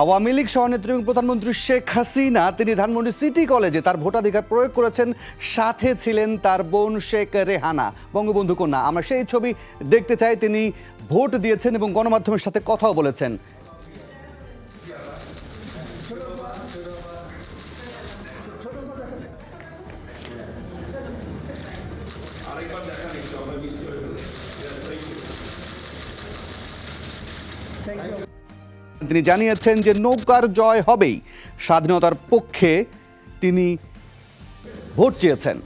আওয়ামী লীগ সভানেত্রী এবং প্রধানমন্ত্রী শেখ হাসিনা তিনি ধানমন্ডি সিটি কলেজে তার ভোটাধিকার প্রয়োগ করেছেন। সাথে ছিলেন তার বোন শেখ রেহানা, বঙ্গবন্ধু কন্যা। আমরা সেই ছবি দেখতে চাই। তিনি ভোট দিয়েছেন এবং গণমাধ্যমের সাথে কথাও বলেছেন। তিনি জানিয়েছেন যে নৌকার জয় হবেই, স্বাধীনতার পক্ষে তিনি ভোট চেয়েছেন।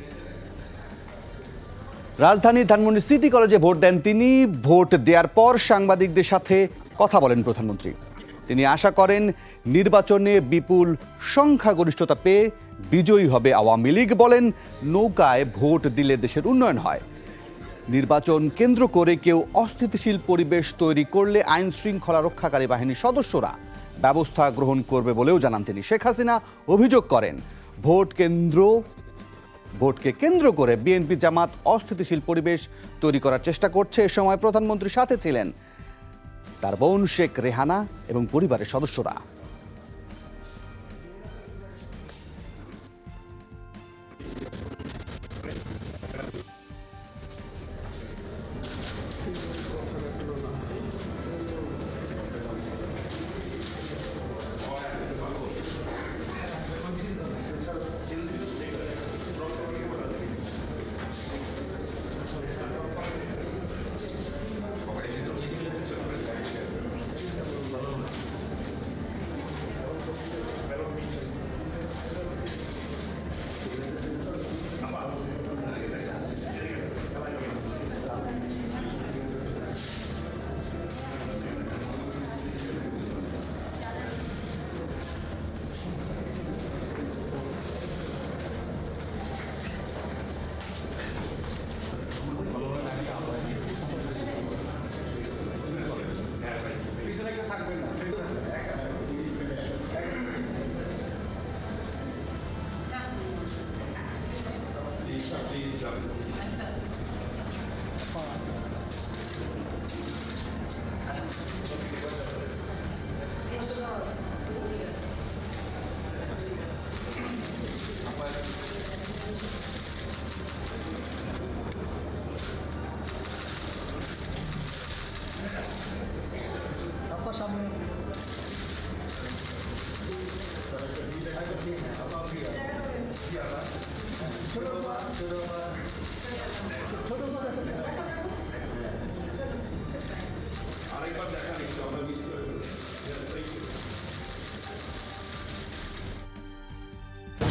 রাজধানীর ধানমন্ডি সিটি কলেজে ভোট দেন তিনি। ভোট দেওয়ার পর সাংবাদিকদের সাথে কথা বলেন প্রধানমন্ত্রী। তিনি আশা করেন নির্বাচনে বিপুল সংখ্যাগরিষ্ঠতা পেয়ে বিজয়ী হবে আওয়ামী লীগ। বলেন, নৌকায় ভোট দিলে দেশের উন্নয়ন হয়। নির্বাচন কেন্দ্র করে কেউ অস্থিতিশীল পরিবেশ তৈরি করলে আইন শৃঙ্খলা রক্ষাকারী বাহিনীর সদস্যরা ব্যবস্থা গ্রহণ করবে বলেও জানান তিনি। শেখ হাসিনা অভিযোগ করেন, ভোটকে কেন্দ্র করে বিএনপি জামাত অস্থিতিশীল পরিবেশ তৈরি করার চেষ্টা করছে। এ সময় প্রধানমন্ত্রীর সাথে ছিলেন তার বোন শেখ রেহানা এবং পরিবারের সদস্যরা।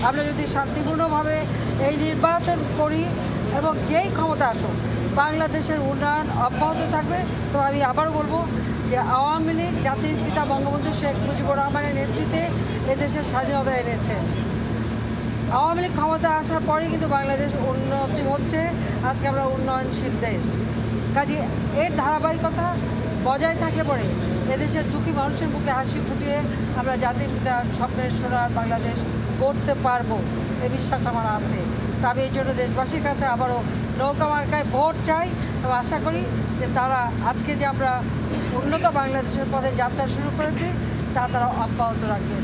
আমরা যদি শান্তিপূর্ণভাবে এই নির্বাচন করি এবং যেই ক্ষমতা আসুক, বাংলাদেশের উন্নয়ন অব্যাহত থাকবে। তো আমি আবারও বলবো যে আওয়ামী লীগ জাতির পিতা বঙ্গবন্ধু শেখ মুজিবুর রহমানের নেতৃত্বে এদেশের স্বাধীনতা এনেছে। আওয়ামী লীগ ক্ষমতা আসার পরেই কিন্তু বাংলাদেশ উন্নতি হচ্ছে। আজকে আমরা উন্নয়নশীল দেশ। কাজে এর ধারাবাহিকতা বজায় থাকলে পরে এদেশের দুঃখী মানুষের মুখে হাসি ফুটিয়ে আমরা জাতির পিতার স্বপ্নের সোনার বাংলাদেশ করতে পারবো, এ বিশ্বাস আমার আছে। তবে এই জন্য দেশবাসীর কাছে আবারও নৌকা মার্কায় ভোট চাই এবং আশা করি যে তারা আজকে যে আমরা উন্নত বাংলাদেশের পথে যাত্রা শুরু করেছি তা তারা অব্যাহত রাখবে।